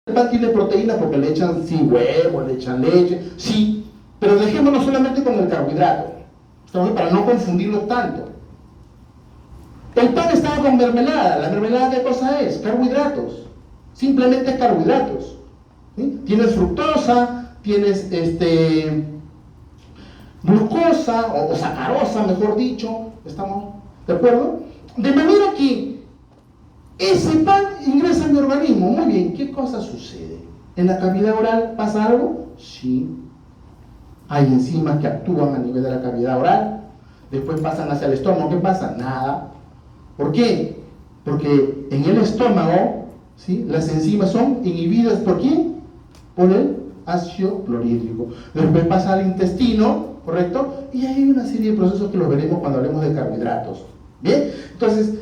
el pan tiene proteína porque le echan sí huevo, le echan leche, sí, pero dejémonos solamente con el carbohidrato, para no confundirlo tanto. El pan estaba con mermelada. ¿La mermelada qué cosa es? Carbohidratos. Simplemente carbohidratos. ¿Sí? Tienes fructosa, tienes glucosa o sacarosa, mejor dicho. ¿Estamos de acuerdo? De manera que ese pan ingresa en mi organismo. Muy bien, ¿qué cosa sucede? ¿En la cavidad oral pasa algo? Sí. Hay enzimas que actúan a nivel de la cavidad oral. Después pasan hacia el estómago. ¿Qué pasa? Nada. ¿Por qué? Porque en el estómago, ¿sí?, las enzimas son inhibidas ¿por quién? Por el ácido clorhídrico. Después pasa al intestino, ¿correcto? Y hay una serie de procesos que los veremos cuando hablemos de carbohidratos. ¿Bien? Entonces,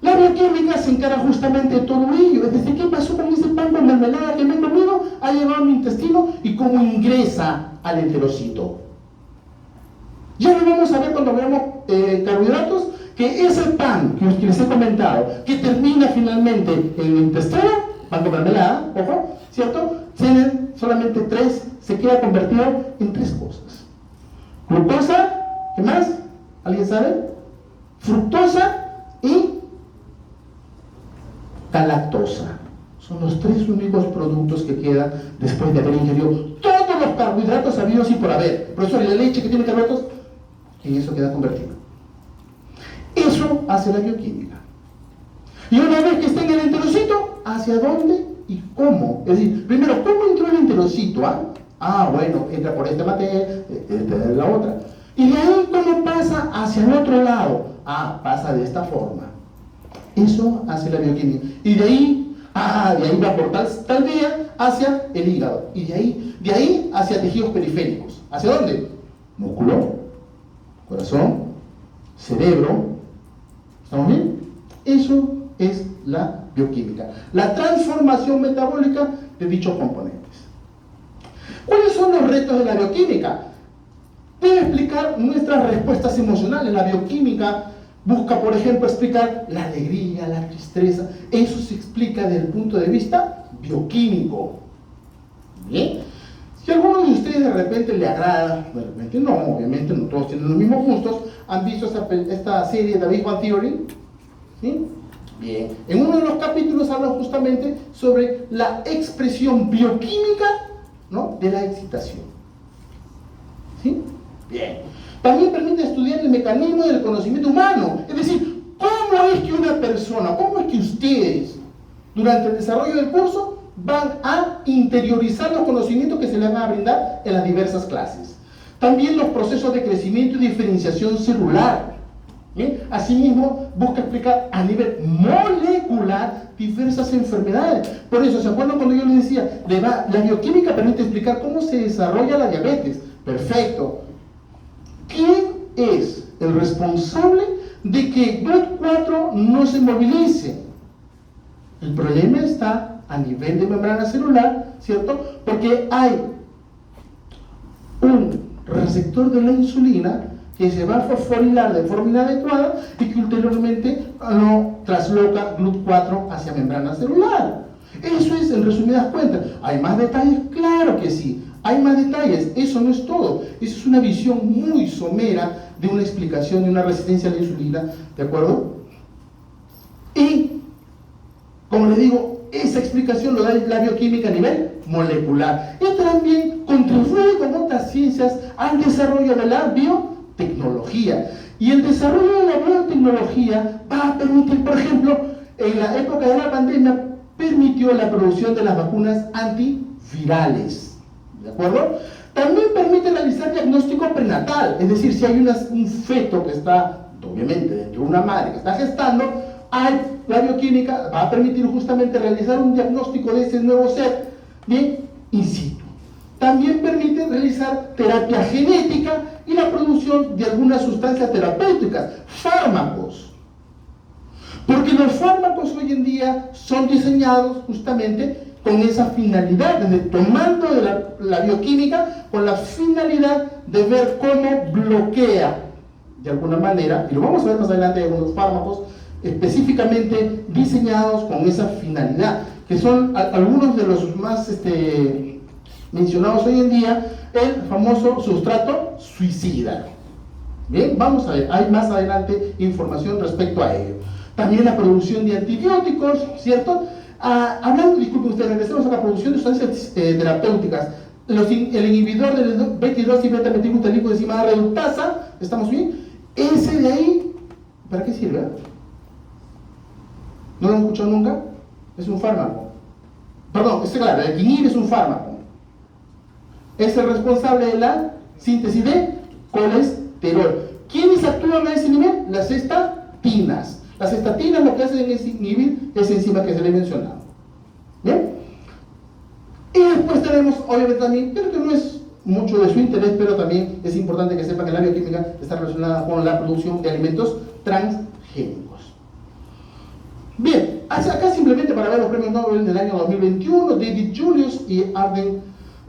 la bioquímica se encarga justamente de todo ello. Es decir, ¿qué pasó con ese pan con mermelada que me he comido? Ha llegado a mi intestino y cómo ingresa al enterocito. Ya lo vamos a ver cuando veamos carbohidratos, que ese pan que les he comentado, que termina finalmente en el intestino, pan con mermelada, ojo, ¿cierto? Tienen solamente tres, se queda convertido en tres cosas. Glucosa, ¿qué más? ¿Alguien sabe? Fructosa y galactosa. Son los tres únicos productos que quedan después de haber ingerido todos los carbohidratos habidos y por haber. Profesor, ¿y la leche que tiene carbohidratos? En eso queda convertido. Eso hace la bioquímica. Y una vez que está en el enterocito, ¿hacia dónde y cómo? Es decir, primero, ¿cómo entró el enterocito? Bueno, entra por esta materia, esta es la otra. Y de ahí, ¿cómo pasa hacia el otro lado? Pasa de esta forma. Eso hace la bioquímica. Y de ahí, de ahí va por tal vía hacia el hígado. Y de ahí hacia tejidos periféricos. ¿Hacia dónde? Músculo, corazón, cerebro. ¿Estamos bien? Eso es la bioquímica. La transformación metabólica de dichos componentes. ¿Cuáles son los retos de la bioquímica? Debe explicar nuestras respuestas emocionales. La bioquímica busca, por ejemplo, explicar la alegría, la tristeza. Eso se explica desde el punto de vista bioquímico. ¿Bien? Si a alguno de ustedes de repente le agrada, de repente no, obviamente no todos tienen los mismos gustos, ¿han visto esta serie de Big Bang Theory? ¿Sí? Bien. En uno de los capítulos habla justamente sobre la expresión bioquímica, ¿no?, de la excitación. ¿Sí? Bien. También permite estudiar el mecanismo del conocimiento humano. Es decir, ¿cómo es que una persona, cómo es que ustedes, durante el desarrollo del curso, van a interiorizar los conocimientos que se les van a brindar en las diversas clases? También los procesos de crecimiento y diferenciación celular. ¿Bien? Asimismo, busca explicar a nivel molecular diversas enfermedades. Por eso, ¿se acuerdan cuando yo les decía? La bioquímica permite explicar cómo se desarrolla la diabetes. Perfecto. ¿Quién es el responsable de que GLUT4 no se movilice? El problema está a nivel de membrana celular, ¿cierto? Porque hay un receptor de la insulina que se va a fosforilar de forma inadecuada y que ulteriormente lo trasloca GLUT4 hacia membrana celular. Eso es en resumidas cuentas. ¿Hay más detalles? Claro que sí. Hay más detalles, eso no es todo. Eso es una visión muy somera de una explicación de una resistencia a la insulina, ¿de acuerdo? Y, como les digo, esa explicación lo da la bioquímica a nivel molecular. Y también contribuye con otras ciencias al desarrollo de la biotecnología. Y el desarrollo de la biotecnología va a permitir, por ejemplo, en la época de la pandemia, permitió la producción de las vacunas antivirales. ¿De acuerdo? También permite realizar diagnóstico prenatal, es decir, si hay un feto que está, obviamente, dentro de una madre que está gestando, la bioquímica va a permitir justamente realizar un diagnóstico de ese nuevo ser, bien, in situ. También permite realizar terapia genética y la producción de algunas sustancias terapéuticas, fármacos. Porque los fármacos hoy en día son diseñados justamente con esa finalidad, tomando de la bioquímica con la finalidad de ver cómo bloquea de alguna manera, y lo vamos a ver más adelante, algunos fármacos específicamente diseñados con esa finalidad. que son algunos de los más mencionados hoy en día, el famoso sustrato suicida. Bien, vamos a ver, hay más adelante información respecto a ello. También la producción de antibióticos, ¿cierto? Hablando, disculpen ustedes, regresemos a la producción de sustancias terapéuticas. El inhibidor del 22 y beta-metilglutalicoenzima reductasa, ¿estamos bien? Ese de ahí, ¿para qué sirve? ¿No lo han escuchado nunca? Es un fármaco. Perdón, claro, el quinil es un fármaco. Es el responsable de la síntesis de colesterol. ¿Quiénes actúan a ese nivel? Las estatinas. Las estatinas lo que hacen es inhibir esa enzima que se le he mencionado. ¿Bien? Y después tenemos, obviamente también, creo que no es mucho de su interés, pero también es importante que sepan que la bioquímica está relacionada con la producción de alimentos transgénicos. Bien, acá simplemente para ver los premios Nobel del año 2021, David Julius y Arden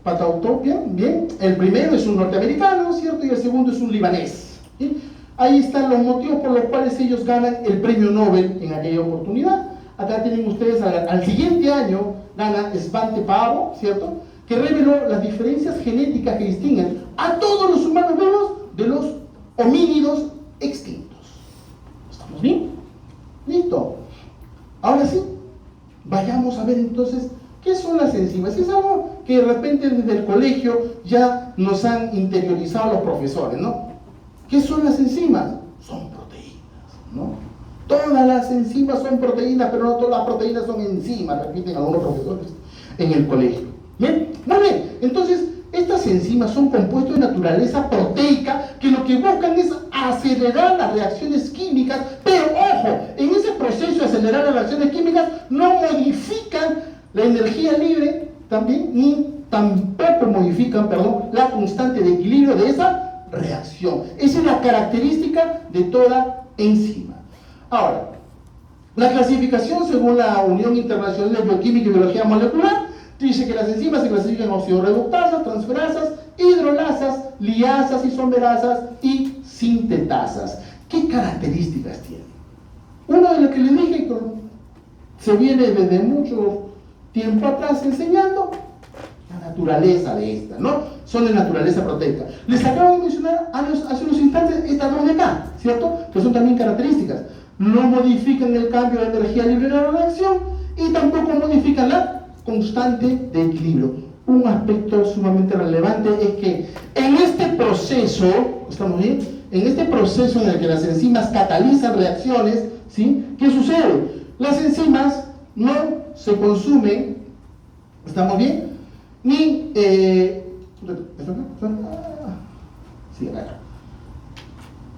Patautopia, bien, el primero es un norteamericano, ¿cierto? Y el segundo es un libanés. ¿Bien? Ahí están los motivos por los cuales ellos ganan el premio Nobel en aquella oportunidad. Acá tienen ustedes, al siguiente año, gana Svante Pavo, ¿cierto? Que reveló las diferencias genéticas que distinguen a todos los humanos vivos de los homínidos extintos. ¿Estamos bien? ¿Listo? Ahora sí, vayamos a ver entonces qué son las enzimas. Es algo que de repente desde el colegio ya nos han interiorizado los profesores, ¿no? ¿Qué son las enzimas? Son proteínas, ¿no? Todas las enzimas son proteínas, pero no todas las proteínas son enzimas, repiten algunos profesores en el colegio. ¿Bien? Muy bien, entonces estas enzimas son compuestos de naturaleza proteica que lo que buscan es acelerar las reacciones químicas, pero ojo, en ese proceso de acelerar las reacciones químicas no modifican la energía libre también, ni tampoco modifican, la constante de equilibrio de esa reacción. Esa es la característica de toda enzima. Ahora, la clasificación según la Unión Internacional de Bioquímica y Biología Molecular dice que las enzimas se clasifican en oxidorreductasas, transferasas, hidrolasas, liasas, isomerasas y sintetasas. ¿Qué características tienen? Una de las que les dije que se viene desde mucho tiempo atrás enseñando, la naturaleza de esta, ¿no? Son de naturaleza proteica. Les acabo de mencionar hace unos instantes estas dos de acá, ¿cierto? Que son también características. No modifican el cambio de energía libre de la reacción y tampoco modifican la constante de equilibrio. Un aspecto sumamente relevante es que en este proceso, ¿estamos bien? En este proceso en el que las enzimas catalizan reacciones, ¿sí? ¿Qué sucede? Las enzimas no se consumen, ¿estamos bien? Ni,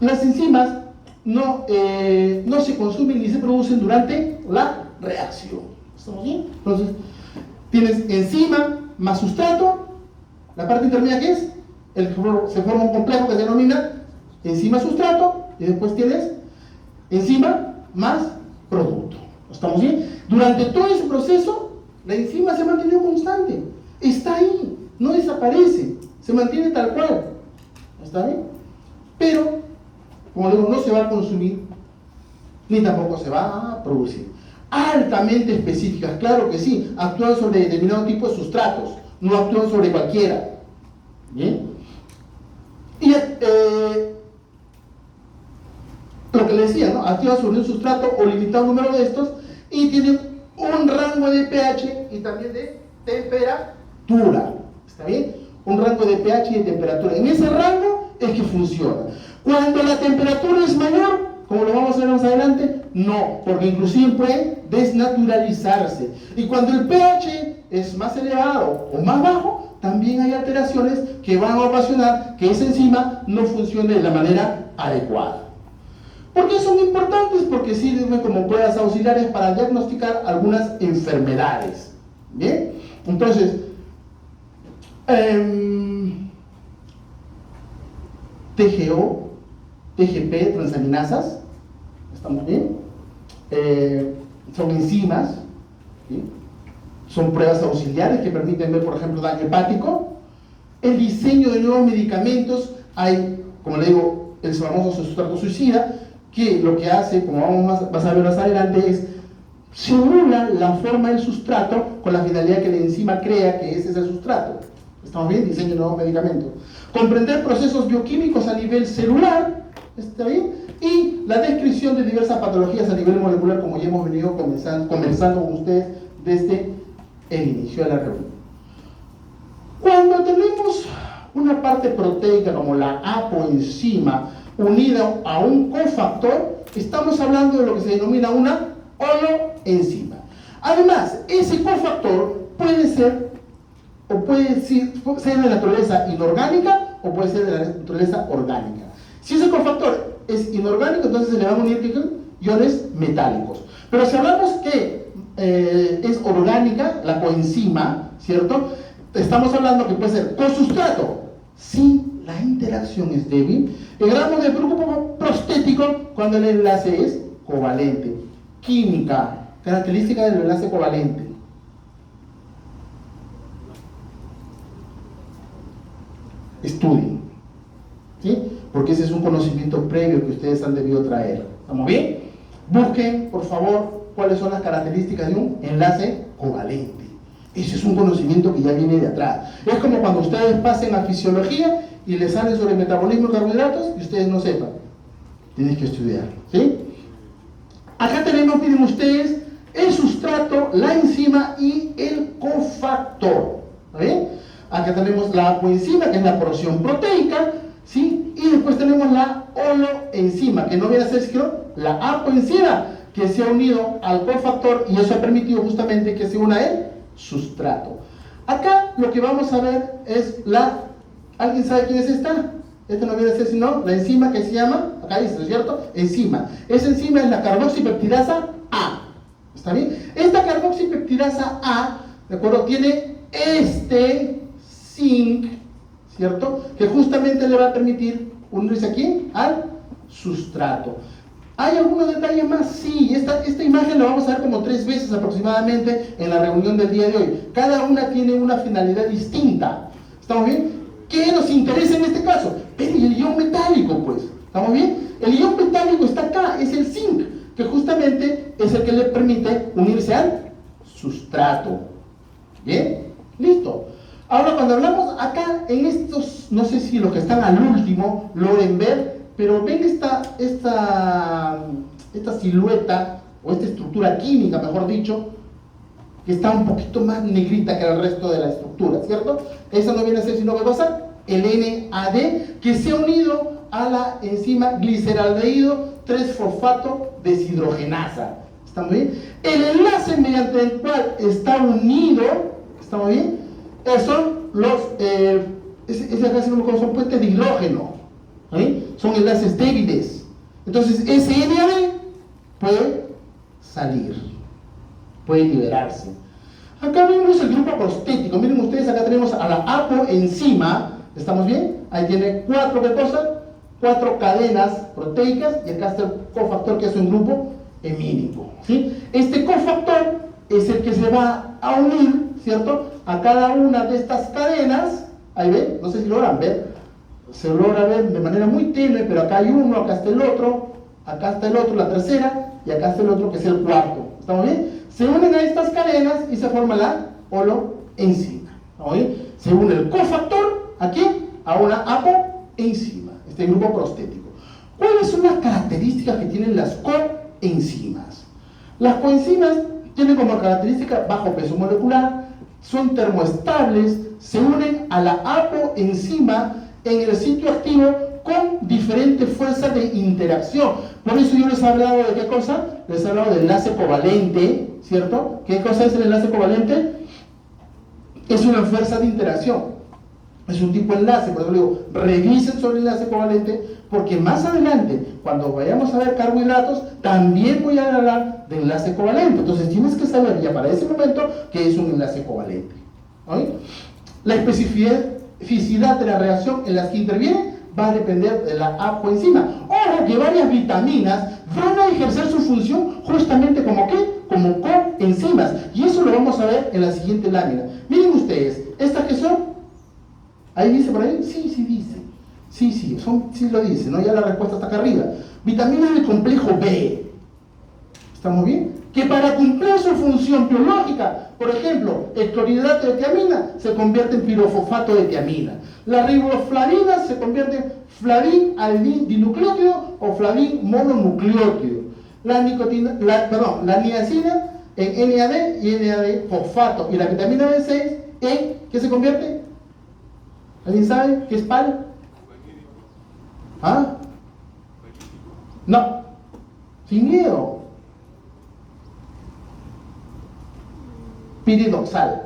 las enzimas no se consumen ni se producen durante la reacción. ¿Estamos bien? Entonces, tienes enzima más sustrato, la parte intermedia que es, se forma un complejo que se denomina enzima-sustrato, y después tienes enzima más producto. ¿Estamos bien? Durante todo ese proceso, la enzima se ha mantenido constante, está ahí, no desaparece, se mantiene tal cual. ¿Está bien? Pero, como digo, no se va a consumir, ni tampoco se va a producir. Altamente específicas, claro que sí, actúan sobre determinado tipo de sustratos, no actúan sobre cualquiera. ¿Bien? Y lo que les decía, ¿no? Actúan sobre un sustrato o limitado número de estos y tienen un rango de pH y también de temperatura. ¿Está bien? Un rango de pH y de temperatura. En ese rango es que funciona. Cuando la temperatura es mayor, como lo vamos a ver más adelante, no, porque inclusive puede desnaturalizarse. Y cuando el pH es más elevado o más bajo, también hay alteraciones que van a ocasionar que esa enzima no funcione de la manera adecuada. ¿Por qué son importantes? Porque sirven como pruebas auxiliares para diagnosticar algunas enfermedades. ¿Bien? Entonces, TGO, TGP, transaminasas, ¿estamos bien? Son enzimas, ¿sí? Son pruebas auxiliares que permiten ver, por ejemplo, daño hepático. El diseño de nuevos medicamentos, hay, como le digo, el famoso sustrato suicida, que lo que hace, como vas a ver más adelante, es simula la forma del sustrato con la finalidad que la enzima crea que ese es el sustrato. ¿Estamos bien? Diseño de nuevos medicamentos. Comprender procesos bioquímicos a nivel celular, ¿está bien? Y la descripción de diversas patologías a nivel molecular, como ya hemos venido conversando con ustedes desde el inicio de la reunión. Cuando tenemos una parte proteica como la apoenzima unida a un cofactor, estamos hablando de lo que se denomina una holoenzima. Además, ese cofactor puede ser de naturaleza inorgánica o puede ser de la naturaleza orgánica. Si ese cofactor es inorgánico, entonces se le van a unir iones metálicos. Pero si hablamos que es orgánica, la coenzima, ¿cierto? Estamos hablando que puede ser cosustrato. Si la interacción es débil, el gramo de grupo prostético cuando el enlace es covalente. Química, característica del enlace covalente. Estudien, ¿sí? Porque ese es un conocimiento previo que ustedes han debido traer. ¿Estamos bien? Busquen, por favor, cuáles son las características de un enlace covalente. Ese es un conocimiento que ya viene de atrás. Es como cuando ustedes pasen a fisiología y les salen sobre el metabolismo de carbohidratos y ustedes no sepan. Tienen que estudiar, ¿sí? Acá tenemos, miren ustedes, el sustrato, la enzima y el cofactor. ¿Está bien? Acá tenemos la apoenzima, que es la porción proteica, ¿sí? Y después tenemos la holoenzima, que no viene a ser sino la apoenzima, que se ha unido al cofactor y eso ha permitido justamente que se una el sustrato. Acá lo que vamos a ver es la... ¿Alguien sabe quién es esta? Esta no viene a ser sino la enzima que se llama, acá dice, ¿no es cierto? Enzima. Esa enzima es la carboxipeptidasa A. ¿Está bien? Esta carboxipeptidasa A, ¿de acuerdo? Tiene este zinc, ¿cierto? Que justamente le va a permitir unirse aquí al sustrato. ¿Hay algunos detalles más? Sí, esta imagen la vamos a ver como 3 veces aproximadamente en la reunión del día de hoy. Cada una tiene una finalidad distinta. ¿Estamos bien? ¿Qué nos interesa en este caso? Pero el ion metálico, pues. ¿Estamos bien? El ion metálico está acá, es el zinc, que justamente es el que le permite unirse al sustrato. ¿Bien? Listo. Ahora, cuando hablamos acá, en estos, no sé si los que están al último logren ver, pero ven esta silueta, o esta estructura química, mejor dicho, que está un poquito más negrita que el resto de la estructura, ¿cierto? Esa no viene a ser sino ¿qué cosa? El NAD, que se ha unido a la enzima gliceraldehído 3-fosfato deshidrogenasa. ¿Estamos bien? El enlace mediante el cual está unido, ¿estamos bien? Son los, ese enlace son puentes de hidrógeno, ¿sí? Son enlaces débiles. Entonces ese NAD puede salir, puede liberarse. Acá vemos el grupo prostético. Miren ustedes, acá tenemos a la apoenzima. ¿Estamos bien? Ahí tiene 4 ¿qué cosa? 4 cadenas proteicas y acá está el cofactor, que es un grupo hemínico, ¿sí? Este cofactor es el que se va a unir, ¿cierto?, a cada una de estas cadenas. Ahí ven, no sé si logran ver, se logra ver de manera muy tenue, pero acá hay uno, acá está el otro, la tercera, y acá está el otro que es el cuarto. ¿Estamos bien? Se unen a estas cadenas y se forma la holoenzima. ¿Estamos bien? Se une el cofactor aquí a una apoenzima, este grupo prostético. ¿Cuáles son las características que tienen las coenzimas? Las coenzimas tienen como característica bajo peso molecular, son termoestables, se unen a la apoenzima en el sitio activo con diferentes fuerzas de interacción. Por eso yo les he hablado de qué cosa, les he hablado del enlace covalente, ¿cierto? ¿Qué cosa es el enlace covalente? Es una fuerza de interacción, es un tipo de enlace. Por eso digo, revisen sobre el enlace covalente, porque más adelante, cuando vayamos a ver carbohidratos, también voy a hablar de enlace covalente. Entonces tienes que saber ya para ese momento qué es un enlace covalente. ¿Sí? La especificidad de la reacción en las que interviene va a depender de la apoenzima. Ojo que varias vitaminas van a ejercer su función justamente como ¿qué? Como coenzimas. Y eso lo vamos a ver en la siguiente lámina. Miren ustedes, ¿estas qué son? ¿Ahí dice por ahí? Sí, sí dice. Sí lo dice, ¿no? Ya la respuesta está acá arriba. Vitaminas del complejo B. ¿Estamos bien? que para cumplir su función biológica, por ejemplo, el clorhidrato de tiamina se convierte en pirofosfato de tiamina. La riboflavina se convierte en flavin dinucleótido o flavin mononucleótido. La niacina en NAD y NAD fosfato. Y la vitamina B6 en, ¿qué se convierte? ¿Alguien sabe qué es PAL? ¿Ah? No. Sin miedo. Piridoxal.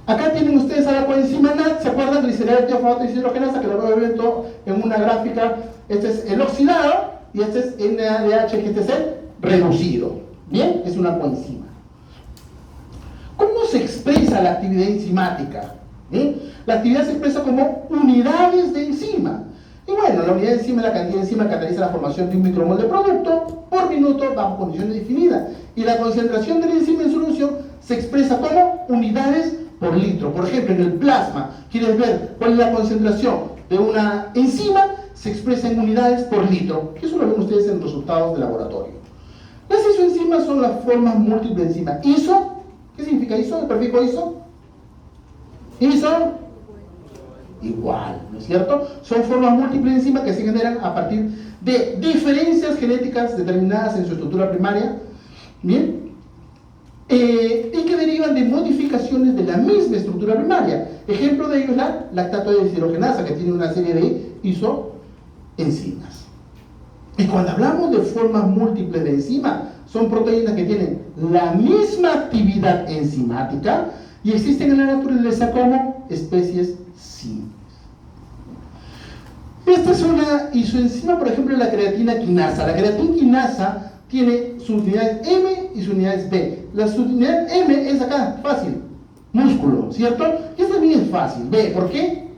Acá tienen ustedes a la coenzima NAD, ¿se acuerdan? Glicerol, tiofosfato y deshidrogenasa, que lo veo viendo en una gráfica. Este es el oxidado y este es NADH, que este es el reducido. Bien, es una coenzima. ¿Cómo se expresa la actividad enzimática? La actividad se expresa como unidades de enzima. Y bueno, la unidad de enzima es la cantidad de enzima que cataliza la formación de un micromol de producto por minuto bajo condiciones definidas. Y la concentración de la enzima en solución se expresa como unidades por litro. Por ejemplo, en el plasma, ¿quieres ver cuál es la concentración de una enzima? Se expresa en unidades por litro. Eso lo ven ustedes en resultados de laboratorio. Las isoenzimas son las formas múltiples de enzima. ¿Iso? ¿Qué significa iso? ¿El prefijo iso? ¿Iso? Igual, ¿no es cierto? Son formas múltiples de enzima que se generan a partir de diferencias genéticas determinadas en su estructura primaria, ¿bien? Y que derivan de modificaciones de la misma estructura primaria. Ejemplo de ello es la lactato de deshidrogenasa, que tiene una serie de isoenzimas. Y cuando hablamos de formas múltiples de enzima, son proteínas que tienen la misma actividad enzimática y existen en la naturaleza como especies simples. Esta es una isoenzima, por ejemplo, la creatina quinasa. La creatina quinasa tiene sus unidades M y sus unidades B. La unidad M es acá, fácil, músculo, ¿cierto? Y esta también es fácil. B, ¿por qué?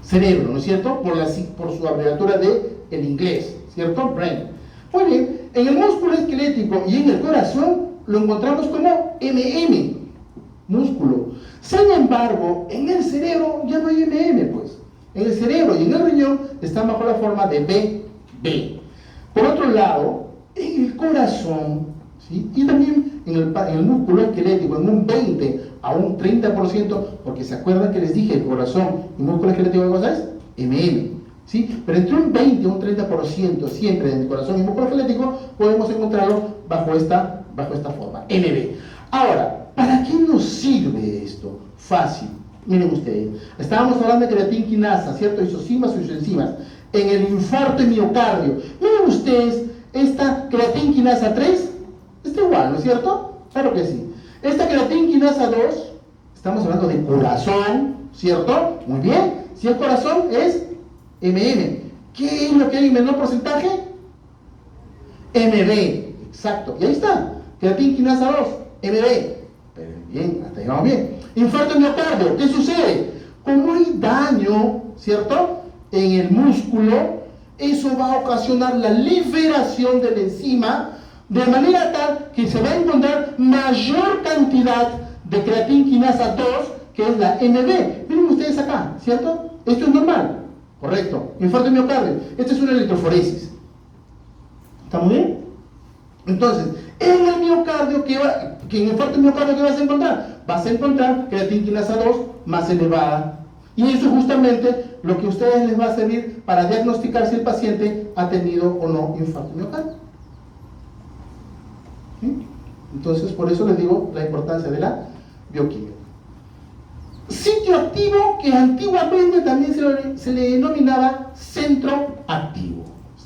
Cerebro, ¿no es cierto? Por su abreviatura de el inglés, ¿cierto? Brain. Muy bien, en el músculo esquelético y en el corazón lo encontramos como MM, músculo. Sin embargo, en el cerebro ya no hay MM, pues. En el cerebro y en el riñón están bajo la forma de BB. Por otro lado, en el corazón, ¿sí? Y también en el músculo esquelético, en un 20 a un 30%, porque se acuerdan que les dije, el corazón y el músculo esquelético, ¿qué cosa es? MM. ¿Sí? Pero entre un 20 y un 30% siempre en el corazón y el músculo esquelético podemos encontrarlo bajo esta forma, NB. Ahora, ¿para qué nos sirve esto? Fácil. Miren ustedes, estábamos hablando de creatina quinasa, ¿cierto? Isoenzimas o isoenzimas. En el infarto de miocardio, miren ustedes, esta creatina quinasa 3 está igual, ¿no es cierto? Claro que sí. Esta creatina quinasa 2, estamos hablando de corazón, ¿cierto? Muy bien. Si es corazón, es MM. ¿Qué es lo que hay en menor porcentaje? MB, exacto. Y ahí está, creatina quinasa 2, MB. Pero bien, hasta ahí vamos bien. Infarto de miocardio, ¿qué sucede? Como hay daño, ¿cierto?, en el músculo, eso va a ocasionar la liberación de la enzima de manera tal que se va a encontrar mayor cantidad de creatina quinasa 2, que es la MB. Miren ustedes acá, ¿cierto? Esto es normal, correcto. Infarto de miocardio, esta es una electroforesis. ¿Está muy bien? Entonces, en el miocardio, en el infarto de miocardio, ¿qué vas a encontrar? Vas a encontrar creatina quinasa 2 más elevada. Y eso es justamente lo que a ustedes les va a servir para diagnosticar si el paciente ha tenido o no infarto de miocardio. ¿Sí? Entonces, por eso les digo la importancia de la bioquímica. Sitio activo, que antiguamente también se le denominaba centro activo.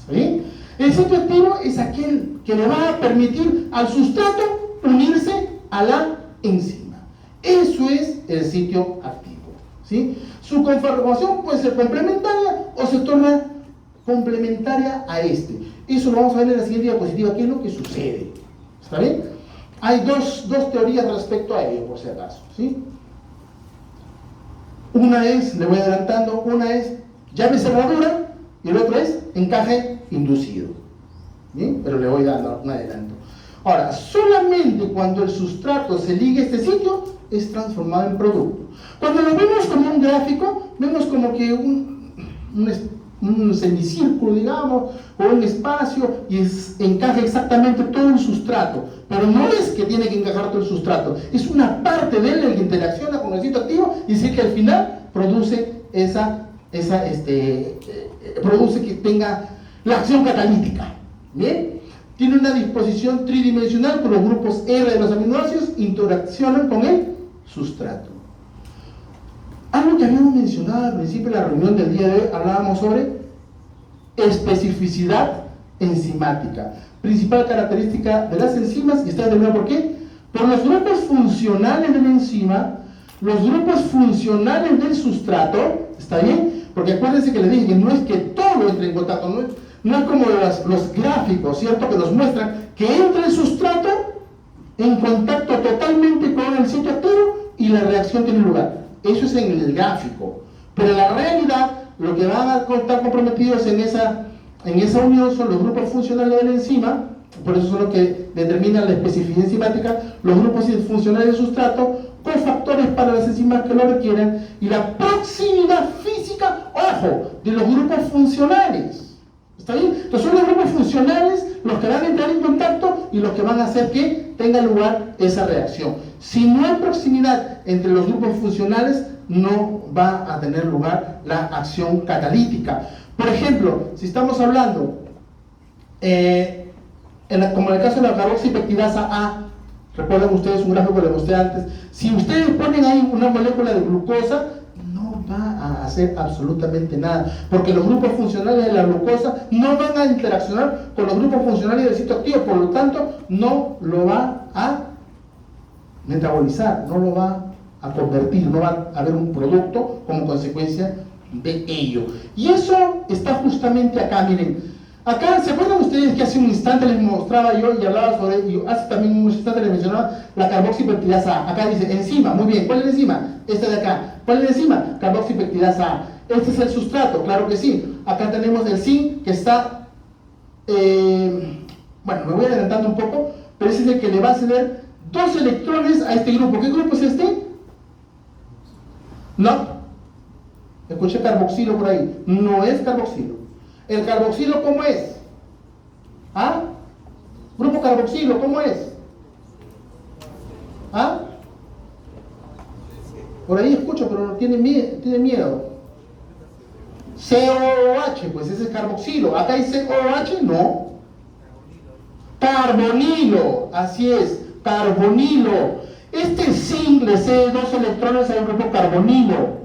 ¿Sí? El sitio activo es aquel que le va a permitir al sustrato unirse a la enzima. Eso es el sitio activo. ¿Sí? Su conformación puede ser complementaria o se torna complementaria a este. Eso lo vamos a ver en la siguiente diapositiva, qué es lo que sucede. ¿Está bien? Hay dos teorías respecto a ello, por si acaso. ¿Sí? Una es, le voy adelantando, una es llave cerradura y el otro es encaje inducido. ¿Bien? Pero le voy dando un adelanto. Ahora, solamente cuando el sustrato se liga a este sitio es transformado en producto. Cuando lo vemos como un gráfico, vemos como que un semicírculo, digamos, o un espacio, y encaja exactamente todo el sustrato. Pero no es que tiene que encajar todo el sustrato, es una parte de él el que interacciona con el sitio activo y sí que al final produce produce que tenga la acción catalítica. ¿Bien? Tiene una disposición tridimensional con los grupos R de los aminoácidos, interaccionan con el sustrato. Algo que habíamos mencionado al principio de la reunión del día de hoy, hablábamos sobre especificidad enzimática, principal característica de las enzimas, y está determinado por qué. Por los grupos funcionales de la enzima, los grupos funcionales del sustrato, ¿está bien? Porque acuérdense que les dije que no es que todo entre en contacto, no es como los gráficos, ¿cierto? Que nos muestran que entra el sustrato en contacto totalmente con el sitio activo y la reacción tiene lugar. Eso es en el gráfico. Pero en la realidad, lo que van a estar comprometidos en esa unión son los grupos funcionales de la enzima, por eso son los que determinan la especificidad enzimática, los grupos funcionales del sustrato, cofactores para las enzimas que lo requieren, y la proximidad física, ojo, de los grupos funcionales. ¿Está bien? Entonces son los grupos funcionales los que van a entrar en contacto y los que van a hacer que tenga lugar esa reacción. Si no hay proximidad entre los grupos funcionales, no va a tener lugar la acción catalítica. Por ejemplo, si estamos hablando, como en el caso de la carboxipeptidasa A, recuerden ustedes un gráfico que les mostré antes, si ustedes ponen ahí una molécula de glucosa, no va a hacer absolutamente nada, porque los grupos funcionales de la glucosa no van a interaccionar con los grupos funcionales del sitio activo, por lo tanto, no lo va a metabolizar, no lo va a convertir, no va a haber un producto como consecuencia de ello. Y eso está justamente acá, miren. Acá, ¿se acuerdan ustedes que hace un instante les mostraba yo y hablaba sobre ello? Hace también un instante les mencionaba la carboxipeptidasa A. Acá dice enzima, muy bien. ¿Cuál es la enzima? Esta de acá. ¿Cuál es la enzima? Carboxipeptidasa A. Este es el sustrato, claro que sí. Acá tenemos el zinc que está, bueno, me voy adelantando un poco, pero ese es el que le va a ceder 2 electrones a este grupo. ¿Qué grupo es este? No. Escuché carboxilo por ahí. No es carboxilo. ¿El carboxilo cómo es? ¿Ah? Grupo carboxilo, ¿cómo es? ¿Ah? Por ahí escucho, pero tiene miedo. COOH, pues ese es carboxilo. ¿Acá hay COOH? No. Carbonilo, así es, carbonilo. Este zinc le cede 2 electrones al grupo carbonilo.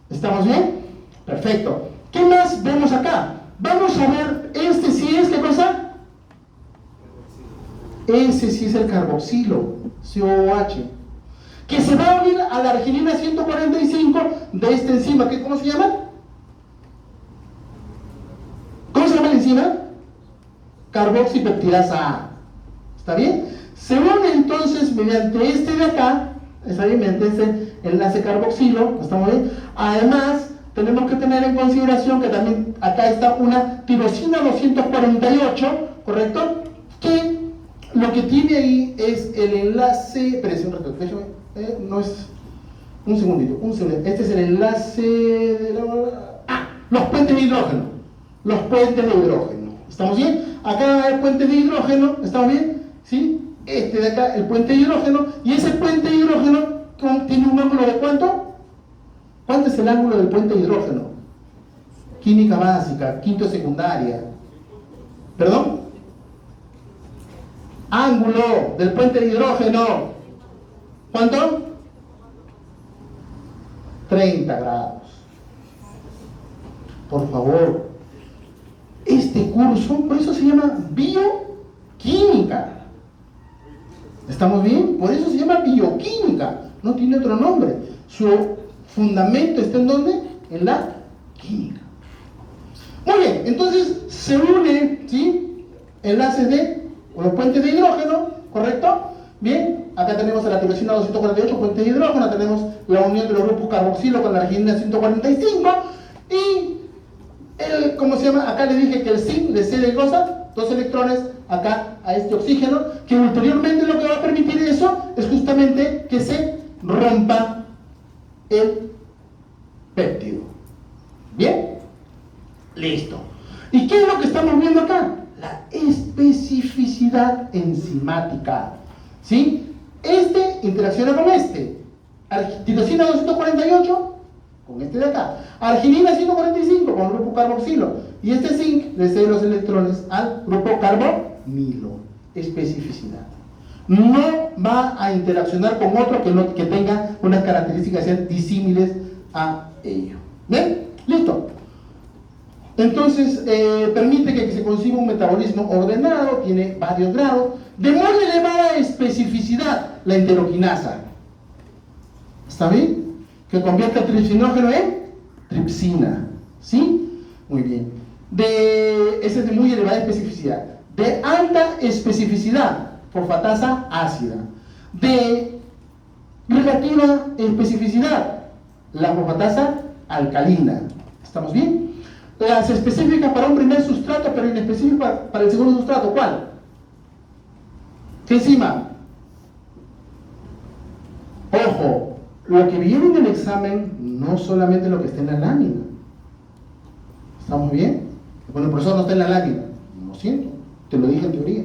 ¿Estamos bien? Perfecto. ¿Qué más vemos acá? Vamos a ver, este sí es, ¿qué cosa? Ese sí es el carboxilo, COOH, que se va a unir a la arginina 145 de esta enzima. ¿Cómo se llama? ¿Cómo se llama la enzima? Carboxipeptidasa A. ¿Está bien? Se une entonces mediante este de acá, ¿está bien? Mediante este enlace carboxilo, ¿estamos bien? Además, tenemos que tener en consideración que también acá está una tirosina 248, ¿correcto? Que lo que tiene ahí es el enlace, espérense un rato, no es, un segundito, este es el enlace de los puentes de hidrógeno, ¿estamos bien? Acá hay puentes de hidrógeno, ¿estamos bien? ¿Sí? Este de acá, el puente de hidrógeno, y ese puente de hidrógeno tiene un ángulo de ¿cuánto? ¿Cuánto es el ángulo del puente de hidrógeno? Química básica, quinto de secundaria. ¿Perdón? Ángulo del puente de hidrógeno. ¿Cuánto? 30 grados. Por favor. Este curso, por eso se llama bioquímica. ¿Estamos bien? Por eso se llama bioquímica. No tiene otro nombre. Su fundamento está en ¿dónde? En la química. Muy bien, entonces se une, ¿sí? Enlaces de los puentes de hidrógeno, ¿correcto? Bien, acá tenemos la tirosina 248, puentes de hidrógeno, tenemos la unión de los grupos carboxilo con la arginina 145 y ¿cómo se llama? Acá le dije que el zinc le cede cosa, 2 electrones acá a este oxígeno, que ulteriormente lo que va a permitir eso es justamente que se rompa el péptido. ¿Bien? Listo. ¿Y qué es lo que estamos viendo acá? La especificidad enzimática. ¿Sí? Este interacciona con este. Titosina 248 con este de acá. Arginina 145 con el grupo carboxilo. Y este zinc le cede los electrones al grupo carbonilo. Especificidad. No va a interaccionar con otro que tenga unas características que sean disímiles a ello. ¿Bien? Listo. Entonces, permite que se conciba un metabolismo ordenado, tiene varios grados, de muy elevada especificidad, la enteroquinasa. ¿Está bien? Que convierte el tripsinógeno en tripsina. ¿Sí? Muy bien. Esa es de muy elevada especificidad. De alta especificidad, fosfatasa ácida. De relativa especificidad, la fosfatasa alcalina. ¿Estamos bien? Las específicas para un primer sustrato, pero inespecíficas para el segundo sustrato. ¿Cuál? ¿Qué enzima? Ojo, lo que viene en el examen no solamente lo que está en la lámina. ¿Estamos bien? Bueno, el profesor no está en la lámina. Lo siento, te lo dije en teoría.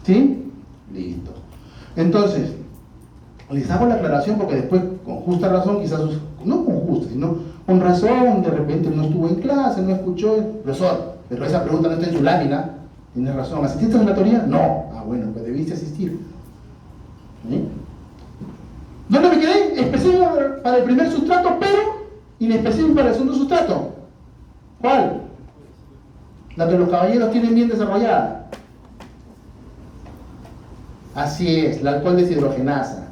¿Sí? Listo. Entonces, les hago la aclaración porque después, con justa razón, quizás, no con justa, sino con razón, de repente no estuvo en clase, no escuchó, profesor, pero esa pregunta no está en su lámina. Tienes razón, ¿asististe a la teoría? No. Ah, bueno, pues debiste asistir. ¿Sí? ¿Dónde me quedé? Específico para el primer sustrato, pero inespecífico para el segundo sustrato. ¿Cuál? La que los caballeros tienen bien desarrollada. Así es, la alcohol deshidrogenasa.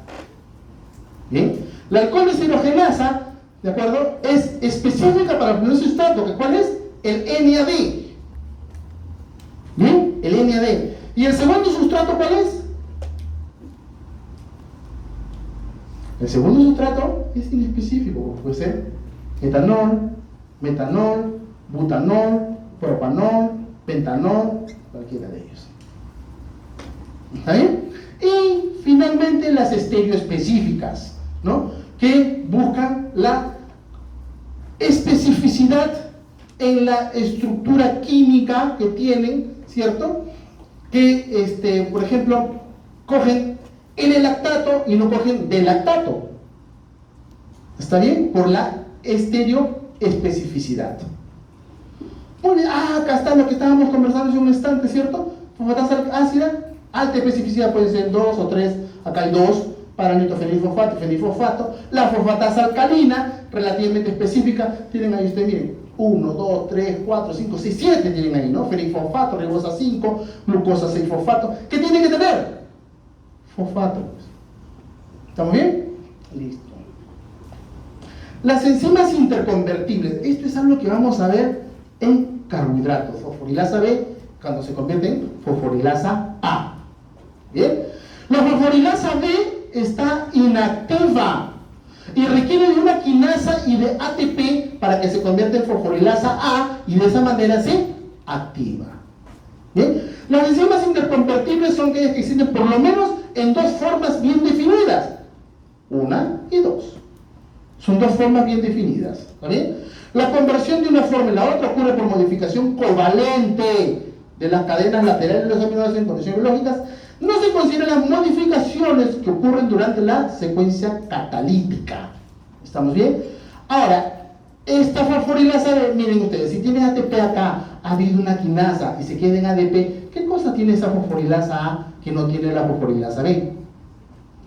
¿Bien? La alcohol deshidrogenasa, ¿de acuerdo? Es específica para el primer sustrato, que ¿cuál es? El NAD. ¿Bien? El NAD. ¿Y el segundo sustrato cuál es? El segundo sustrato es inespecífico, puede ser etanol, metanol, butanol, propanol, pentanol, cualquiera de ellos. ¿Está bien? Y finalmente las estereoespecíficas, ¿no? Que buscan la especificidad en la estructura química que tienen, ¿cierto? Que, por ejemplo, cogen el lactato y no cogen del lactato. ¿Está bien? Por la estereoespecificidad. Muy bien, acá está lo que estábamos conversando hace un instante, ¿cierto? Fosfatasa ácida, alta especificidad, pueden ser 2 o 3, acá hay 2, para nitrofenilfosfato y fenilfosfato. La fosfatasa alcalina, relativamente específica, tienen ahí ustedes, miren, 1, 2, 3, 4, 5, 6, 7 tienen ahí, ¿no? Fenilfosfato, ribosa 5, glucosa 6 fosfato. ¿Qué tiene que tener? Fosfato. ¿Estamos bien? Listo. Las enzimas interconvertibles, esto es algo que vamos a ver en carbohidratos. Fosforilasa B, cuando se convierte en fosforilasa A. ¿Bien? La fosforilasa B está inactiva y requiere de una quinasa y de ATP para que se convierta en fosforilasa A y de esa manera se activa. ¿Bien? Las enzimas interconvertibles son aquellas que existen por lo menos en dos formas bien definidas. Una y dos. Son dos formas bien definidas. ¿Está bien? La conversión de una forma en la otra ocurre por modificación covalente de las cadenas laterales de los aminoácidos en condiciones biológicas. No se consideran las modificaciones que ocurren durante la secuencia catalítica. ¿Estamos bien? Ahora, esta fosforilasa B, miren ustedes, si tiene ATP acá, ha habido una quinasa y se queda en ADP, ¿qué cosa tiene esa fosforilasa A que no tiene la fosforilasa B?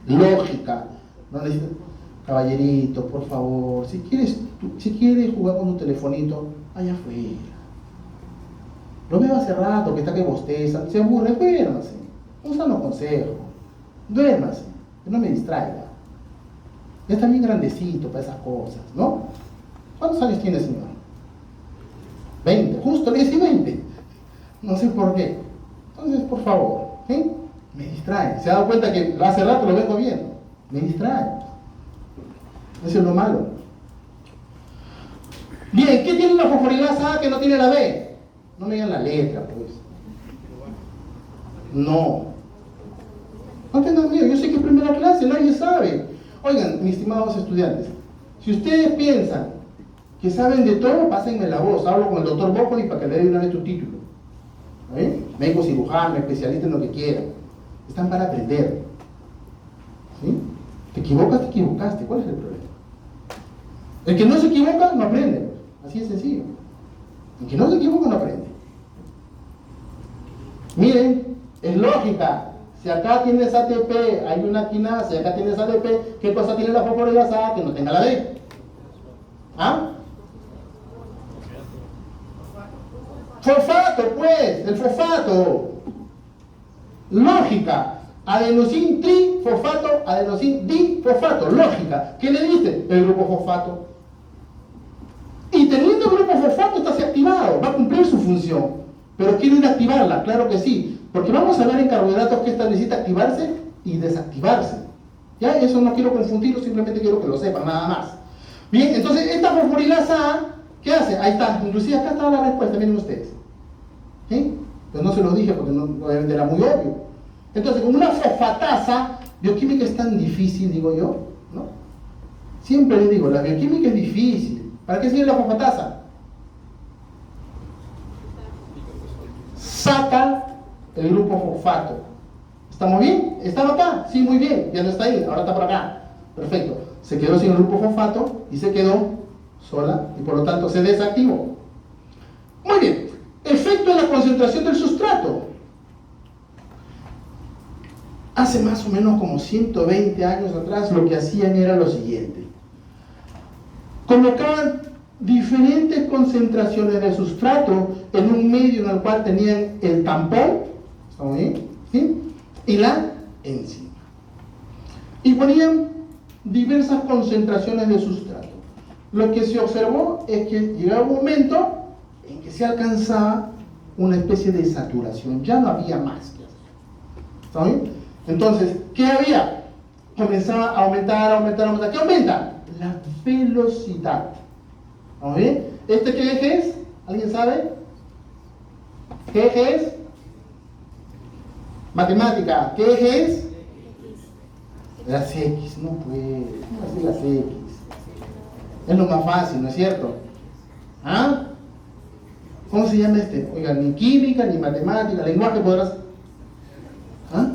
Lógica. No necesita... Caballerito, por favor, si quieres jugar con tu telefonito, allá afuera. Lo veo hace rato que está que bosteza, se aburre, duérmase. Un sano consejo. Duérmase, que no me distraiga. Ya está bien grandecito para esas cosas, ¿no? ¿Cuántos años tiene, señor? 20, justo le decía 20. No sé por qué. Entonces, por favor, ¿sí? Me distrae. ¿Se ha dado cuenta que hace rato lo vengo viendo? Me distrae. Eso es lo malo. Bien, ¿qué tiene la fosforilasa A que no tiene la B? No me digan la letra, pues. No. No tengan miedo, yo sé que es primera clase, nadie sabe. Oigan, mis estimados estudiantes, si ustedes piensan que saben de todo, pásenme la voz. Hablo con el doctor Bócoli para que le dé una vez tu título. ¿Eh? Médico cirujano, especialista en lo que quiera. Están para aprender. ¿Sí? Te equivocas, te equivocaste. ¿Cuál es el problema? El que no se equivoca, no aprende. Así de sencillo. El que no se equivoca, no aprende. Miren, es lógica. Si acá tienes ATP, hay una quinasa, y acá tienes ADP, ¿qué cosa tiene la fosforilasa A que no tenga la D? ¿Ah? Fosfato, pues, el fosfato. Lógica. Adenosin trifosfato, adenosin difosfato. Lógica. ¿Qué le diste? El grupo fosfato. Y teniendo el grupo fosfato, está activado, va a cumplir su función. Pero quiero inactivarla, claro que sí. Porque vamos a ver en carbohidratos que esta necesita activarse y desactivarse. ¿Ya? Eso no quiero confundirlo, simplemente quiero que lo sepan, nada más. Bien, entonces esta fosforilasa A, ¿qué hace? Ahí está, inclusive acá está la respuesta, miren ustedes. ¿Sí? Pues no se los dije porque no, obviamente era muy obvio. Entonces, con una fosfatasa, bioquímica es tan difícil, digo yo, ¿no? Siempre les digo, la bioquímica es difícil. ¿Para qué sirve la fosfatasa? Saca el grupo fosfato. ¿Estamos bien? ¿Estaba acá? Sí, muy bien. Ya no está ahí, ahora está por acá. Perfecto. Se quedó sin el grupo fosfato y se quedó sola y por lo tanto se desactivó. Muy bien. Efecto de la concentración del sustrato. Hace más o menos como 120 años atrás lo que hacían era lo siguiente. Colocaban diferentes concentraciones de sustrato en un medio en el cual tenían el tampón, ¿estamos bien? ¿Sí? Y la enzima. Y ponían diversas concentraciones de sustrato. Lo que se observó es que llegaba un momento en que se alcanzaba una especie de saturación, ya no había más que hacer. ¿Estamos bien? Entonces, ¿qué había? Comenzaba a aumentar. ¿Qué aumenta? La velocidad. ¿Estamos bien? ¿Este qué eje es? ¿Alguien sabe? ¿Qué eje es? Matemática. ¿Qué eje es? Las X. No puede. ¿Cómo así las X? Es lo más fácil, ¿no es cierto? ¿Ah? ¿Cómo se llama este? Oigan, ni química, ni matemática, lenguaje podrás... ¿Ah?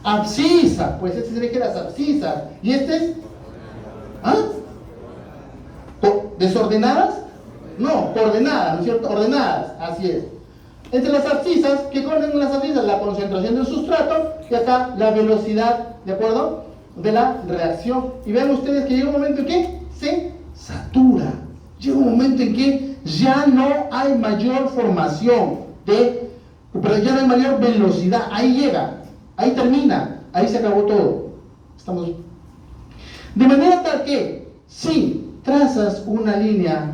Abscisas, pues este se ve que las abscisas. ¿Y este es? ¿Ah? ¿Desordenadas? No, coordenadas, ¿no es cierto? Ordenadas, así es. Entre las abscisas, ¿qué coordenan las abscisas? La concentración del sustrato y acá la velocidad, ¿de acuerdo? De la reacción. Y vean ustedes que llega un momento en que se satura. Llega un momento en que ya no hay mayor formación pero ya no hay mayor velocidad. Ahí llega. Ahí termina, ahí se acabó todo. Estamos. De manera tal que, si trazas una línea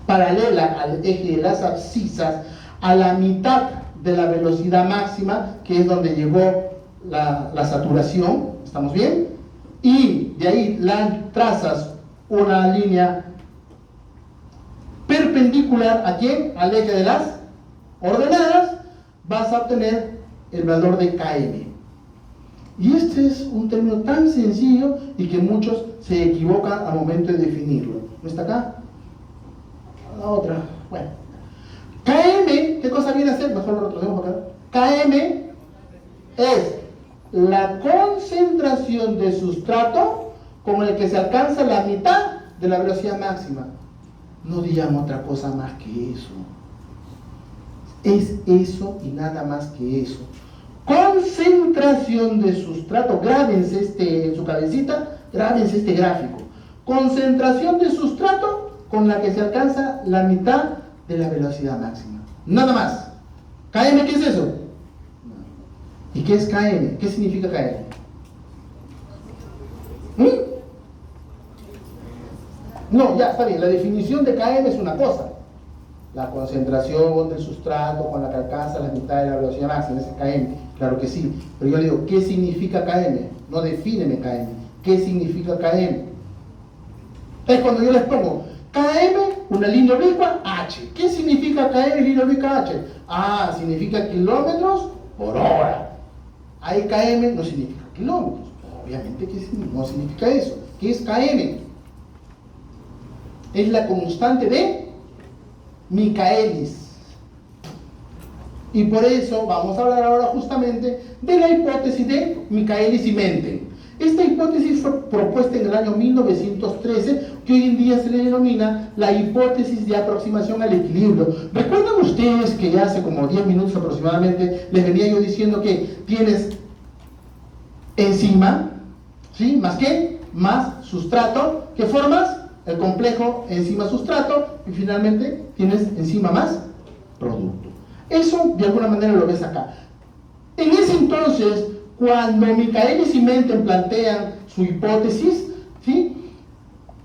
paralela al eje de las abscisas, a la mitad de la velocidad máxima, que es donde llegó la saturación, ¿estamos bien? Y de ahí trazas una línea perpendicular ¿a quién? Al eje de las ordenadas, vas a obtener el valor de Km. Y este es un término tan sencillo y que muchos se equivocan al momento de definirlo. ¿No está acá? La otra. Bueno. Km, ¿qué cosa viene a ser? Mejor lo retrocedemos acá. Km es la concentración de sustrato con el que se alcanza la mitad de la velocidad máxima. No digamos otra cosa más que eso. Es eso y nada más que eso. Concentración de sustrato. Grábense en su cabecita, grábense este gráfico. Concentración de sustrato con la que se alcanza la mitad de la velocidad máxima. Nada más. ¿Km qué es eso? ¿Y qué es Km? ¿Qué significa Km? No, ya está bien. La definición de Km es una cosa. La concentración del sustrato con la que alcanza la mitad de la velocidad máxima, ese es Km, claro que sí. Pero yo le digo, ¿qué significa Km? No defíneme Km. ¿Qué significa Km? Es cuando yo les pongo Km, una línea oblicua, H. ¿Qué significa Km, línea oblicua, H? Ah, significa kilómetros por hora. Ahí Km no significa kilómetros. Obviamente que no significa eso. ¿Qué es Km? es la constante de Michaelis. Y por eso vamos a hablar ahora justamente de la hipótesis de Michaelis y Menten. Esta hipótesis fue propuesta en el año 1913, que hoy en día se le denomina la hipótesis de aproximación al equilibrio. ¿Recuerdan ustedes que ya hace como 10 minutos aproximadamente les venía yo diciendo que tienes enzima, ¿sí? ¿Más qué? Más sustrato. ¿Qué formas? El complejo enzima-sustrato, y finalmente tienes enzima más producto. Eso de alguna manera lo ves acá. En ese entonces, cuando Michaelis y Menten plantean su hipótesis, ¿sí?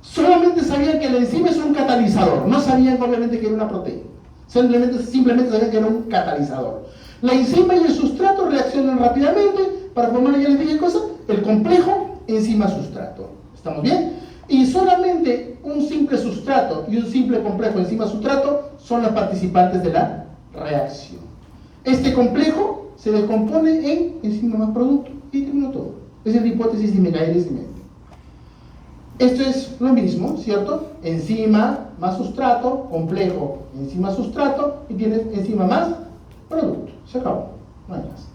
Solamente sabían que la enzima es un catalizador, no sabían obviamente que era una proteína, simplemente sabían que era un catalizador. La enzima y el sustrato reaccionan rápidamente para formar, ya les dije cosa, el complejo enzima-sustrato. ¿Estamos bien? Y solamente un simple sustrato y un simple complejo enzima-sustrato son los participantes de la reacción. Este complejo se descompone en enzima más producto y terminó todo. Esa es la hipótesis de Michaelis y Menten. Esto es lo mismo, ¿cierto? Enzima más sustrato, complejo enzima sustrato, y tienes enzima más producto. Se acabó, no hay más.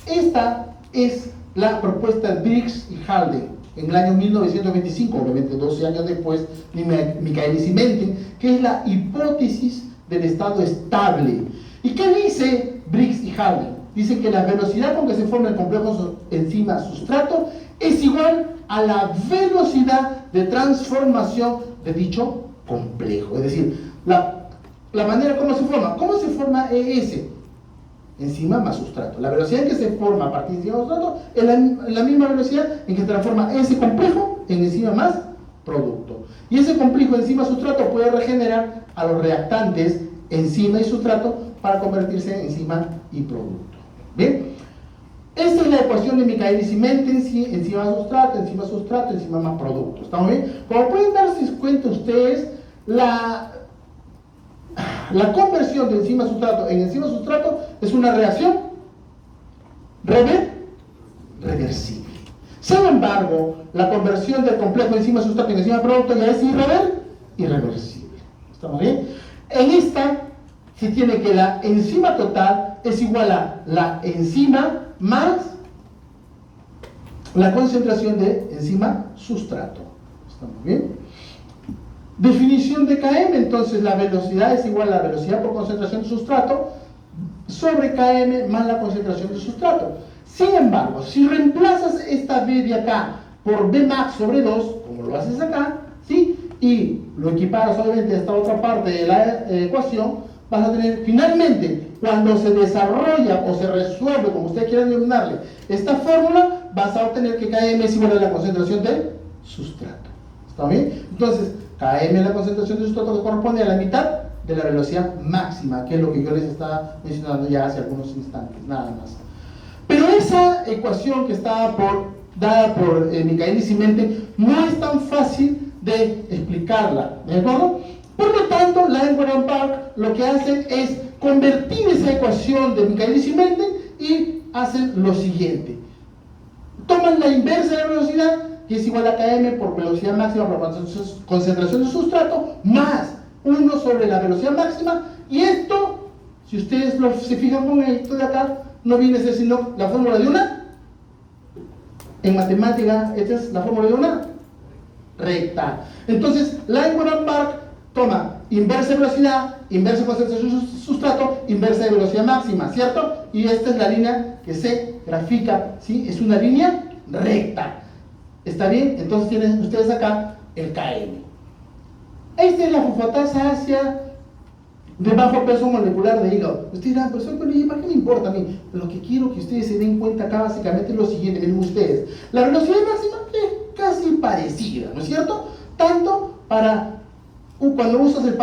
Esta es la propuesta de Briggs y Haldane en el año 1925, obviamente 12 años después de Michaelis y Menten, que es la hipótesis del estado estable. ¿Y qué dice Briggs y Haldane? Dice que la velocidad con que se forma el complejo enzima-sustrato es igual a la velocidad de transformación de dicho complejo. Es decir, la manera como se forma. ¿Cómo se forma ES? Enzima más sustrato. La velocidad en que se forma a partir de enzima sustrato es la misma velocidad en que se transforma ese complejo en enzima más producto. Y ese complejo enzima sustrato puede regenerar a los reactantes enzima y sustrato para convertirse en enzima y producto. ¿Bien? Esta es la ecuación de Michaelis y Menten, enzima sustrato, enzima más producto. ¿Estamos bien? Como pueden darse cuenta ustedes, la conversión de enzima sustrato en enzima sustrato es una reacción reversible. Sin embargo, la conversión del complejo enzima sustrato en enzima producto ya es irreversible. ¿Estamos bien? En esta se tiene que la enzima total es igual a la enzima más la concentración de enzima sustrato. ¿Estamos bien? Definición de Km, entonces la velocidad es igual a la velocidad por concentración de sustrato sobre Km más la concentración de sustrato. Sin embargo, si reemplazas esta B de acá por B max sobre 2, como lo haces acá, ¿sí? Y lo equiparas obviamente a esta otra parte de la ecuación, vas a tener finalmente, cuando se desarrolla o se resuelve, como ustedes quieran denominarle, esta fórmula, vas a obtener que Km es igual a la concentración del sustrato. ¿Está bien? Entonces, Km es la concentración de sustrato que corresponde a la mitad de la velocidad máxima, que es lo que yo les estaba mencionando ya hace algunos instantes, nada más. Pero esa ecuación que está dada por Michaelis y Menten no es tan fácil de explicarla, ¿de acuerdo? Por lo tanto, Langmuir y Park lo que hacen es convertir esa ecuación de Michaelis y Menten y hacen lo siguiente. Toman la inversa de la velocidad, que es igual a Km por velocidad máxima por concentración de sustrato, más 1 sobre la velocidad máxima, y esto, si ustedes se fijan con esto de acá, no viene a ser sino la fórmula de una, en matemática, esta es la fórmula de una recta. Entonces, Langmuir y Park toma inversa de velocidad, inversa de concentración de sustrato, inversa de velocidad máxima, ¿cierto? Y esta es la línea que se grafica, ¿sí? Es una línea recta. ¿Está bien? Entonces tienen ustedes acá el Km. Esta es la fosfatasa ácida de bajo peso molecular de hígado. Ustedes dirán, pero ¿para qué me importa a mí? Lo que quiero que ustedes se den cuenta acá básicamente es lo siguiente, miren ustedes. La velocidad máxima es casi parecida, ¿no es cierto? Tanto para cuando usas el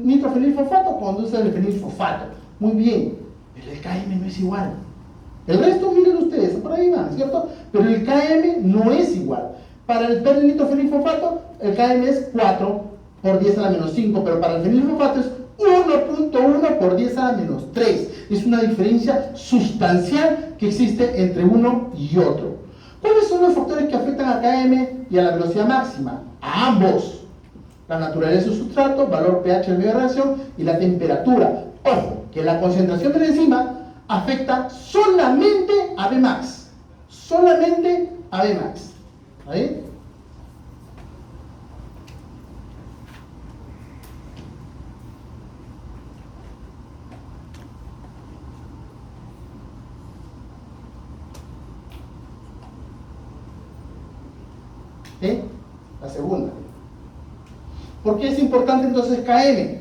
nitrofenilfosfato como cuando usas el fenilfosfato. Muy bien, pero el Km no es igual. El resto, miren ustedes, por ahí van, ¿cierto? Pero el Km no es igual. Para el nitrofenilfosfato, el Km es 4 por 10 a la menos 5, pero para el fenilfosfato es 1.1 por 10 a la menos 3. Es una diferencia sustancial que existe entre uno y otro. ¿Cuáles son los factores que afectan a KM y a la velocidad máxima? A ambos. La naturaleza del sustrato, valor pH del medio de reacción y la temperatura. Ojo, que la concentración de la enzima afecta solamente a Vmax. Solamente a Vmax. ¿Ahí? La segunda. ¿Por qué es importante entonces KM?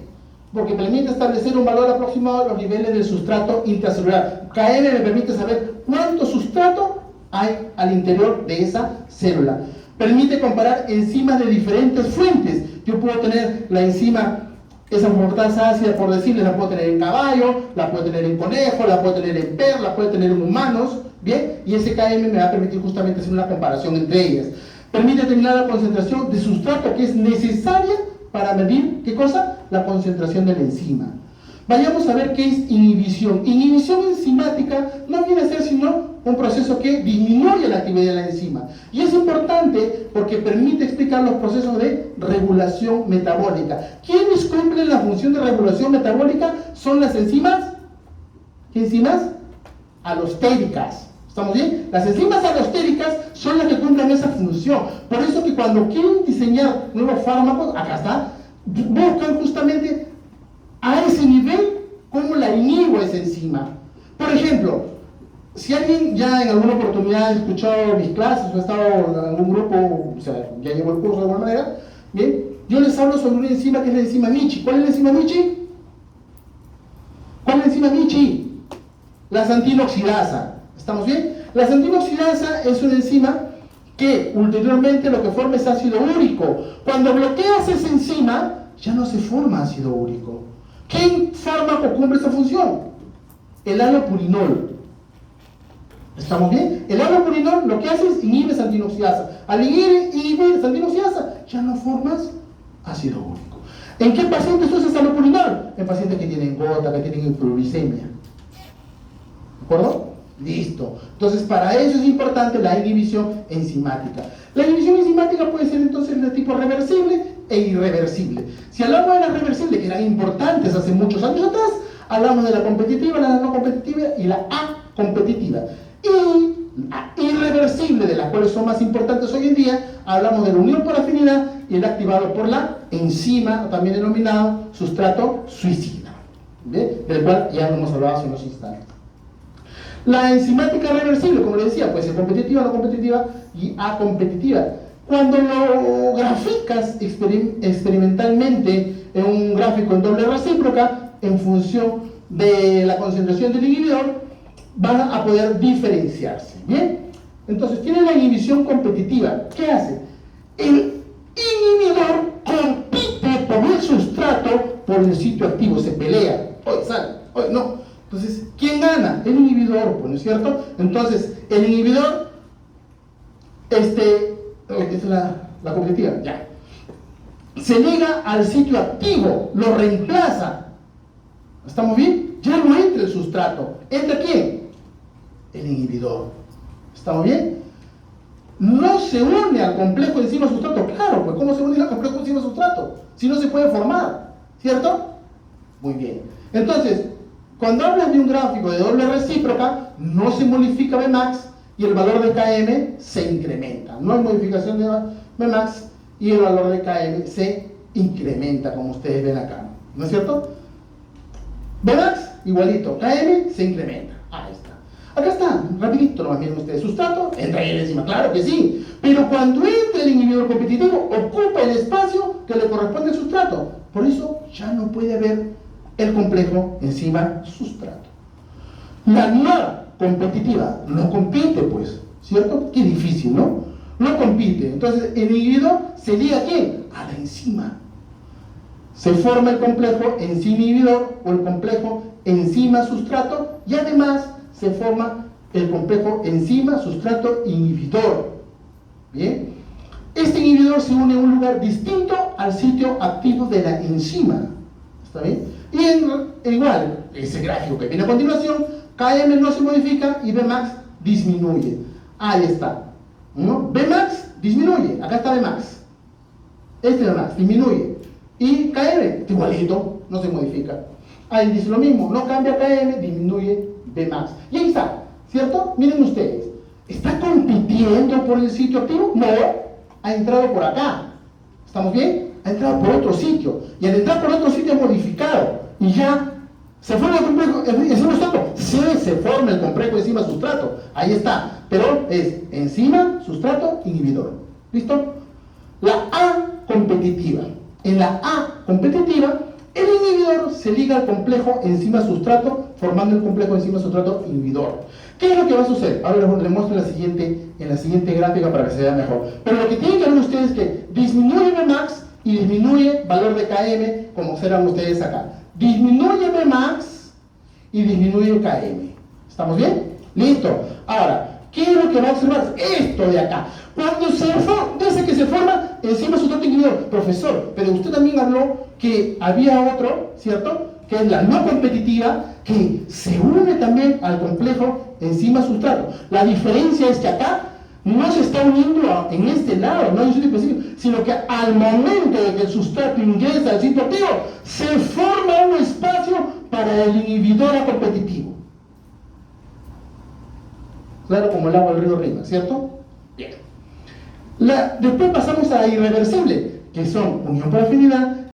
Porque permite establecer un valor aproximado de los niveles del sustrato intracelular. KM me permite saber cuánto sustrato hay al interior de esa célula. Permite comparar enzimas de diferentes fuentes. Yo puedo tener la enzima, esa mortasa ácida, por decirles, la puedo tener en caballo, la puedo tener en conejo, la puedo tener en perro, la puedo tener en humanos, ¿bien? Y ese KM me va a permitir justamente hacer una comparación entre ellas. Permite determinar la concentración de sustrato que es necesaria para medir, ¿qué cosa? La concentración de la enzima. Vayamos a ver qué es inhibición. Inhibición enzimática no viene a ser sino un proceso que disminuye la actividad de la enzima. Y es importante porque permite explicar los procesos de regulación metabólica. ¿Quiénes cumplen la función de regulación metabólica? Son las enzimas. ¿Qué enzimas? Alostéricas. ¿Estamos bien? Las enzimas alostéricas son las que cumplen esa función. Por eso que cuando quieren diseñar nuevos fármacos, acá está, buscan justamente a ese nivel cómo la inhibo esa enzima. Por ejemplo, si alguien ya en alguna oportunidad ha escuchado mis clases o ha estado en algún grupo, o sea, ya llevó el curso de alguna manera, bien, yo les hablo sobre una enzima que es la enzima Michi. ¿Cuál es la enzima Michi? ¿Cuál es la enzima Michi? La xantinoxidasa. ¿Estamos bien? La xantinoxidasa es una enzima que ulteriormente lo que forma es ácido úrico. Cuando bloqueas esa enzima, ya no se forma ácido úrico. ¿Qué fármaco cumple esa función? El allopurinol. ¿Estamos bien? El allopurinol lo que hace es inhibe xantinoxidasa. Al inhibir xantinoxidasa, ya no formas ácido úrico. ¿En qué pacientes usas allopurinol? En pacientes que tienen gota, que tienen hipoglucemia. ¿De acuerdo? Listo. Entonces, para eso es importante la inhibición enzimática. La inhibición enzimática puede ser entonces de tipo reversible e irreversible. Si hablamos de la reversible, que eran importantes hace muchos años atrás, hablamos de la competitiva, la no competitiva y la acompetitiva. Y la irreversible, de las cuales son más importantes hoy en día, hablamos de la unión por afinidad y el activado por la enzima, también denominado sustrato suicida, ¿ve? Del cual ya hemos hablado hace unos instantes. La enzimática reversible, como les decía, puede ser competitiva, no competitiva y acompetitiva. Cuando lo graficas experimentalmente en un gráfico en doble recíproca, en función de la concentración del inhibidor, van a poder diferenciarse. ¿Bien? Entonces, tiene la inhibición competitiva. ¿Qué hace? El inhibidor compite por el sustrato por el sitio activo, se pelea. Hoy sale, hoy no. Entonces, ¿quién gana? El inhibidor, ¿no es cierto? Entonces, el inhibidor, esta es la competitiva, ya. Se liga al sitio activo, lo reemplaza. ¿Estamos bien? Ya no entra el sustrato. ¿Entra quién? El inhibidor. ¿Estamos bien? No se une al complejo enzima-sustrato. Claro, pues ¿cómo se une al complejo enzima-sustrato? Si no se puede formar, ¿cierto? Muy bien. Entonces, cuando hablas de un gráfico de doble recíproca, no se modifica Vmax y el valor de Km se incrementa. No hay modificación de Vmax y el valor de Km se incrementa, como ustedes ven acá. ¿No es cierto? Vmax igualito, Km se incrementa. Ahí está. Acá está, rapidito nomás miren ustedes. Sustrato, entra ahí encima, claro que sí. Pero cuando entra el inhibidor competitivo, ocupa el espacio que le corresponde al sustrato. Por eso ya no puede haber el complejo enzima-sustrato. La no competitiva no compite, pues, ¿cierto? Qué difícil, ¿no? No compite. Entonces, el inhibidor se liga ¿a quién? A la enzima. Se forma el complejo enzima-inhibidor o el complejo enzima-sustrato y además se forma el complejo enzima-sustrato-inhibidor. ¿Bien? Este inhibidor se une a un lugar distinto al sitio activo de la enzima. ¿Está bien? Y igual, ese gráfico que viene a continuación, Km no se modifica y Vmax disminuye. Ahí está. ¿no? Bmax disminuye, acá está Bmax. Este Bmax disminuye. Y KM, igualito, no se modifica. Ahí dice lo mismo, no cambia KM, disminuye Bmax. Y ahí está, ¿cierto? Miren ustedes, ¿está compitiendo por el sitio activo? No, ha entrado por acá. ¿Estamos bien? Ha entrado por otro sitio. Y al entrar por otro sitio ha modificado. Y ya se forma el complejo enzima sustrato. Sí, se forma el complejo enzima sustrato. Ahí está. Pero es enzima, sustrato, inhibidor. ¿Listo? La A competitiva. En la A competitiva, el inhibidor se liga al complejo enzima sustrato, formando el complejo enzima sustrato inhibidor. ¿Qué es lo que va a suceder? Ahora les muestro en la siguiente gráfica para que se vea mejor. Pero lo que tienen que ver ustedes es que disminuye Bmax y disminuye valor de KM, como observan ustedes acá. Disminuye Bmax y disminuye KM. ¿Estamos bien? Listo. Ahora, ¿qué es lo que va a observar? Esto de acá. Cuando dice que se forma enzima sustrato inhibidor. Profesor, pero usted también habló que había otro, ¿cierto? Que es la no competitiva, que se une también al complejo enzima sustrato. La diferencia es que acá no se está uniendo en este lado, no hay un sitio específico, sino que al momento de que el sustrato ingresa al sitio activo, se forma un espacio para el inhibidor competitivo. Claro, como el agua del río Rima, ¿cierto? Bien. Después pasamos a irreversible, que son unión por afinidad,